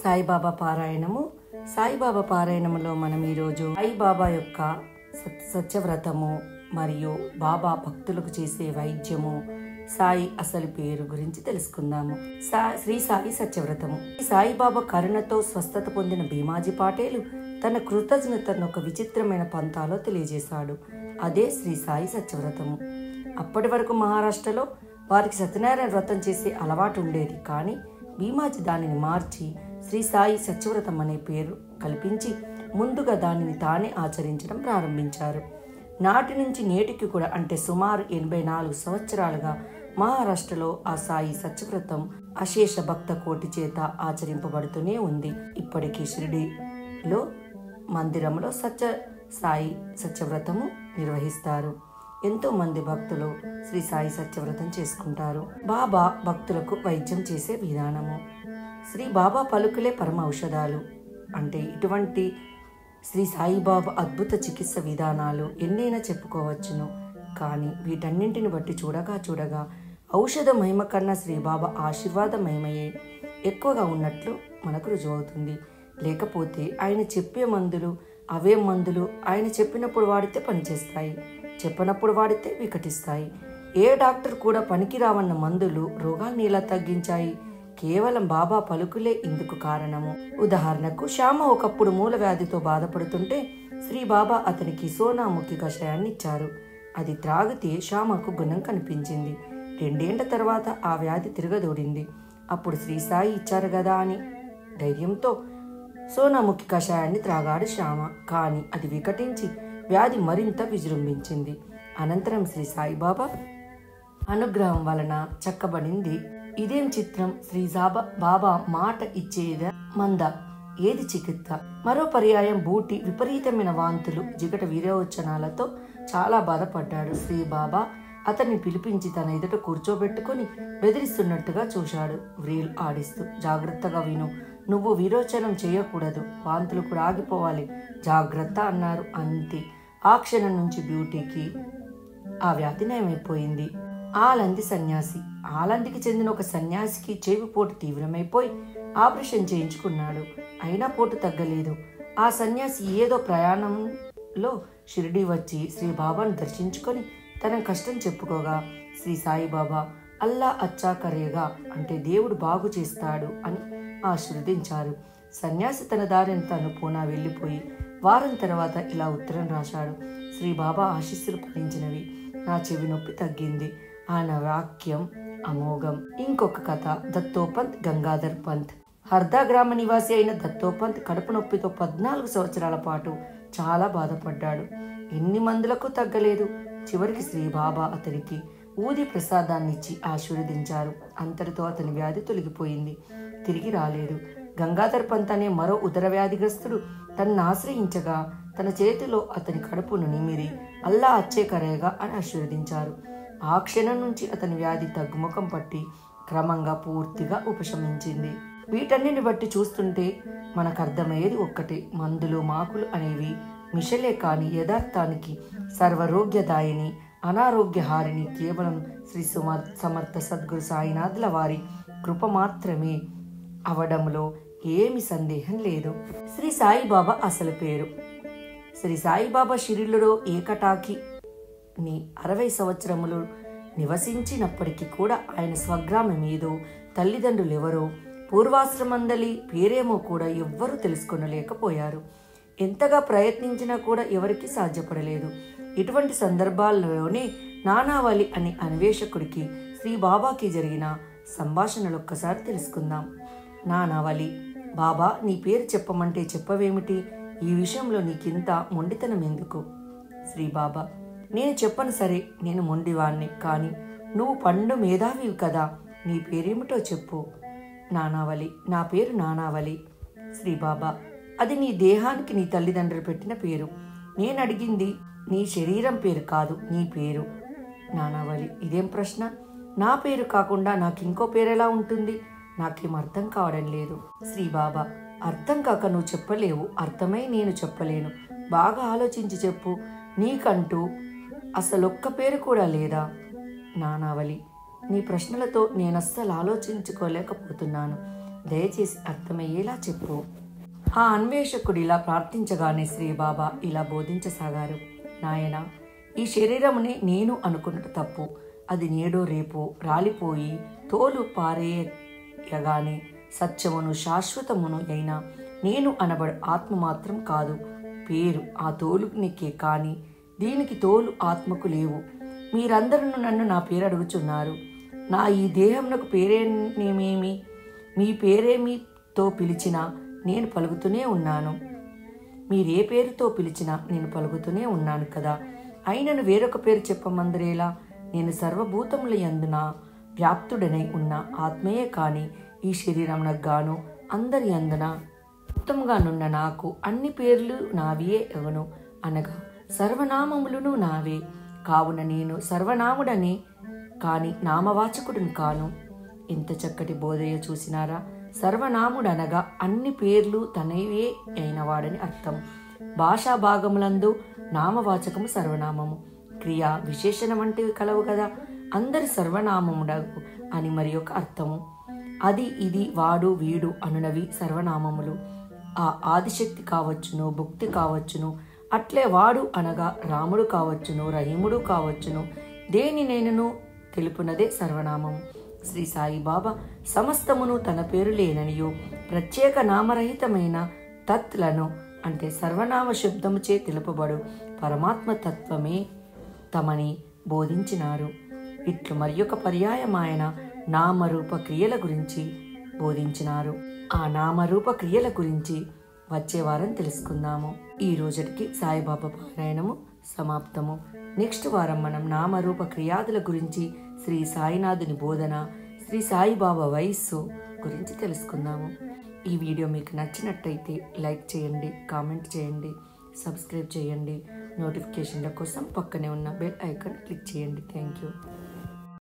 సాయిబాబా పారాయణము. సాయిబాబా పారాయణములో మనం ఈరోజు సాయిబాబా యొక్క సత్యవ్రతము మరియు బాబా భక్తులకు చేసే వైద్యము, సాయి అసలు పేరు గురించి తెలుసుకుందాము. శ్రీ సాయి సత్యవ్రతము. సాయిబాబా కరుణతో స్వస్థత పొందిన భీమాజీ పాటేలు తన కృతజ్ఞతను ఒక విచిత్రమైన పంతాలో తెలియజేశాడు. అదే శ్రీ సాయి సత్యవ్రతము. అప్పటి వరకు మహారాష్ట్రలో వారికి సత్యనారాయణ వ్రతం చేసే అలవాటు ఉండేది. కానీ భీమాజీ దానిని మార్చి శ్రీ సాయి సత్యవ్రతం అనే పేరు కల్పించి ముందుగా దానిని తానే ఆచరించడం ప్రారంభించారు. నాటి నుంచి నేటికి కూడా, అంటే సుమారు 84 సంవత్సరాలుగా మహారాష్ట్రలో ఆ సాయి సత్యవ్రతం అశేష భక్త కోటి చేత ఆచరింపబడుతూనే ఉంది. ఇప్పటికీ షిరిడీలో మందిరంలో సాయి సత్యవ్రతము నిర్వహిస్తారు. ఎంతో మంది భక్తులు శ్రీ సాయి సత్యవ్రతం చేసుకుంటారు. బాబా భక్తులకు వైద్యం చేసే విధానము. శ్రీ బాబా పలుకులే పరమ ఔషధాలు. అంటే ఇటువంటి శ్రీ సాయిబాబా అద్భుత చికిత్స విధానాలు ఎన్నైనా చెప్పుకోవచ్చును. కానీ వీటన్నింటిని బట్టి చూడగా ఔషధ మహిమ కన్నా శ్రీ బాబా ఆశీర్వాద మహిమయే ఎక్కువగా ఉన్నట్లు మనకు రుజువవుతుంది. లేకపోతే ఆయన చెప్పే మందులు అవే మందులు ఆయన చెప్పినప్పుడు వాడితే పనిచేస్తాయి, చెప్పనప్పుడు వాడితే వికటిస్తాయి. ఏ డాక్టర్ కూడా పనికిరావన్న మందులు రోగాన్ని ఎలా తగ్గించాయి? కేవలం బాబా పలుకులే ఇందుకు కారణము. ఉదాహరణకు, శ్యామ ఒకప్పుడు మూల వ్యాధితో బాధపడుతుంటే శ్రీ బాబా అతనికి సోనాముఖి కషాయాన్ని ఇచ్చారు. అది త్రాగితే శ్యామకు గుణం కనిపించింది. 2 ఏళ్ల తర్వాత ఆ వ్యాధి తిరగదోడింది. అప్పుడు శ్రీ సాయి ఇచ్చారు కదా అని ధైర్యంతో సోనాముఖి కషాయాన్ని త్రాగాడు శ్యామ. కానీ అది వికటించి వ్యాధి మరింత విజృంభించింది. అనంతరం శ్రీ సాయిబాబా అనుగ్రహం వలన చక్కబడింది. ఇదేం చిత్రం! శ్రీ బాబా మాట ఇచ్చేదా మంద, ఏది చికిత్స? మరో పర్యాయం బూటి విపరీతమైన వాంతులు, జిగట విరోచనాలతో చాలా బాధపడ్డాడు. శ్రీ బాబా అతన్ని పిలిపించి తన ఎదుట కూర్చోబెట్టుకుని బెదిరిస్తున్నట్టుగా చూశాడు, వ్రేలు ఆడిస్తూ. జాగ్రత్తగా విను, నువ్వు విరోచనం చేయకూడదు, వాంతులు కూడా ఆగిపోవాలి, జాగ్రత్త అన్నారు. అంతే. ఆ క్షణం నుంచి బ్యూటీకి ఆ వ్యాధి నయమైపోయింది. ఆలంది సన్యాసి. ఆలందికి చెందిన ఒక సన్యాసికి చెవిపోటు తీవ్రమైపోయి ఆపరేషన్ చేయించుకున్నాడు. అయినా పోటు తగ్గలేదు. ఆ సన్యాసి ఏదో ప్రయాణంలో షిరిడి వచ్చి శ్రీ బాబాను దర్శించుకొని తన కష్టం చెప్పుకోగా శ్రీ సాయిబాబా అల్లా అచ్చా కరేగా, అంటే దేవుడు బాగు చేస్తాడు అని ఆశీర్వదించారు. సన్యాసి తన దారిని తను పూనా వెళ్ళిపోయి వారం తర్వాత ఇలా ఉత్తరం రాశాడు. శ్రీ బాబా ఆశీస్సులు ఫలించినవి, నా చెవి నొప్పి తగ్గింది. ఆయన వాక్యం అమోఘం. ఇంకొక కథ. దత్తోపంత్ గంగాధర్ పంత్. హర్దా గ్రామ నివాసి అయిన దత్తోపంత్ కడుపు నొప్పితో 14 సంవత్సరాల పాటు చాలా బాధపడ్డాడు. ఎన్ని మందులకు తగ్గలేదు. చివరికి శ్రీ బాబా అతనికి ఊది ప్రసాదాన్ని ఇచ్చి ఆశీర్వదించారు. అంతటితో అతని వ్యాధి తొలగిపోయింది. తిరిగి రాలేదు. గంగాధర్ పంత్ అనే మరో ఉదర వ్యాధిగ్రస్తుడు తనను ఆశ్రయించగా తన చేతిలో అతని కడుపును నిమిరి అల్లా అచ్చే కరేగా అని ఆశీర్వదించారు. ఆ క్షణం నుంచి అతని వ్యాధి తగ్గుముఖం పట్టి క్రమంగా పూర్తిగా ఉపశమించింది. వీటన్నిటిని బట్టి చూస్తుంటే మనకు అర్థమయ్యేది ఒక్కటే, మందులు మాకులు అనేవి మిషలే కాని యథార్థానికి సర్వరోగ్యదాయిని, అనారోగ్యహారిని కేవలం శ్రీ సమర్థ సద్గురు సాయినాథుల వారి కృప మాత్రమే అవడంలో ఏమి సందేహం లేదు. శ్రీ సాయిబాబా అసలు పేరు. శ్రీ సాయిబాబా షిరిడిలో ఏకటాకిని 60 సంవత్సరములు నివసించినప్పటికీ కూడా ఆయన స్వగ్రామం ఏదో, తల్లిదండ్రులు ఎవరో, పూర్వాశ్రమందలి పేరేమో కూడా ఎవ్వరూ తెలుసుకొనలేకపోయారు. ఎంతగా ప్రయత్నించినా కూడా ఎవరికి సాధ్యపడలేదు. ఇటువంటి సందర్భాల్లోనే నానావళి అనే అన్వేషకుడికి శ్రీ బాబాకి జరిగిన సంభాషణలు ఒక్కసారి తెలుసుకుందాం. నానావళి: బాబా, నీ పేరు చెప్పమంటే చెప్పవేమిటి? ఈ విషయంలో నీకింత మొండితనం ఎందుకు? శ్రీ బాబా: నేను చెప్పను సరే, నేను మొండివాణ్ణి, కానీ నువ్వు పండు మేధావివి కదా, నీ పేరేమిటో చెప్పు. నానావళి: నా పేరు నానావళి. శ్రీ బాబా: అది నీ దేహానికి నీ తల్లిదండ్రులు పెట్టిన పేరు. నేను అడిగింది నీ శరీరం పేరు కాదు, నీ పేరు. నానావళి: ఇదేం ప్రశ్న? నా పేరు కాకుండా నాకు ఇంకో పేరు ఎలా ఉంటుంది? నాకేం అర్థం కావడం లేదు. శ్రీ బాబా: అర్థం కాక నువ్వు చెప్పలేవు, అర్థమై నేను చెప్పలేను. బాగా ఆలోచించి చెప్పు. నీకంటూ అసలొక్క పేరు కూడా లేదా? నానావళి: నీ ప్రశ్నలతో నేనస్సలు ఆలోచించుకోలేకపోతున్నాను. దయచేసి అర్థమయ్యేలా చెప్పు. ఆ అన్వేషకుడు ఇలా ప్రార్థించగానే శ్రీబాబా ఇలా బోధించసాగారు. నాయనా, ఈ శరీరమునే నేను అనుకున్నట్టు తప్పు. అది నేడో రేపో రాలిపోయి తోలు పారేయగానే సత్యమును శాశ్వతమును అయినా నేను అనబడు ఆత్మ మాత్రం కాదు. పేరు ఆ తోలునికే కానీ దీనికి తోలు ఆత్మకు లేవు. మీరందరూ నన్ను నా పేరు అడుగుచున్నారు. నా ఈ దేహమునకు పేరేమేమి? మీ పేరేమితో పిలిచినా నేను పలుకుతూనే ఉన్నాను. మీరే పేరుతో పిలిచినా నేను పలుకుతూనే ఉన్నాను కదా. అయినను వేరొక పేరు చెప్పమందరేలా? నేను సర్వభూతముల యందున వ్యాప్తుడనై ఉన్న ఆత్మయే కాని ఈ శరీరమునకు గాను అందరి అందున ఉత్తముగానున్న నాకు అన్ని పేర్లు నావియే ఎవను అనగా సర్వనామములను నావే. కావున నేను సర్వనాముడని కాని నామవాచకుడును కాను. ఎంత చక్కటి బోధయ చూసినారా? సర్వనాముడనగా అన్ని పేర్లు తనవే అయినవాడని అర్థం. భాషా భాగములందు నామవాచకము సర్వనామము, క్రియా విశేషణం వంటివి కలవు కదా. అందరి సర్వనామముడగు అని మరి ఒక అర్థము. అది ఇది వాడు వీడు అనునవి సర్వనామములు. ఆ ఆదిశక్తి కావచ్చును, భుక్తి కావచ్చును. అట్లే వాడు అనగా రాముడు కావచ్చును, రహీముడు కావచ్చును. దేనినైనను తెలుపునదే సర్వనామము. శ్రీ సాయిబాబా సమస్తమును తన పేరు లేననియో ప్రత్యేక నామరహితమైన తత్లను అంటే సర్వనామ శబ్దముచే తెలుపబడు పరమాత్మ తత్వమే తమని బోధించినారు. ఇట్లు మరి ఒక పర్యాయమాయన నామరూప క్రియల గురించి బోధించినారు. ఆ నామరూప క్రియల గురించి వచ్చే వారం తెలుసుకుందాము. ఈ రోజుకి సాయిబాబా పారాయణము సమాప్తము. నెక్స్ట్ వారం మనం నామరూప క్రియాదుల గురించి, శ్రీ సాయినాథుని బోధన, శ్రీ సాయిబాబా వయస్సు గురించి తెలుసుకుందాము. ఈ వీడియో మీకు నచ్చినట్టయితే లైక్ చేయండి, కామెంట్ చేయండి, సబ్స్క్రైబ్ చేయండి. నోటిఫికేషన్ల కోసం పక్కనే ఉన్న బెల్ ఐకాన్ క్లిక్ చేయండి. Thank you.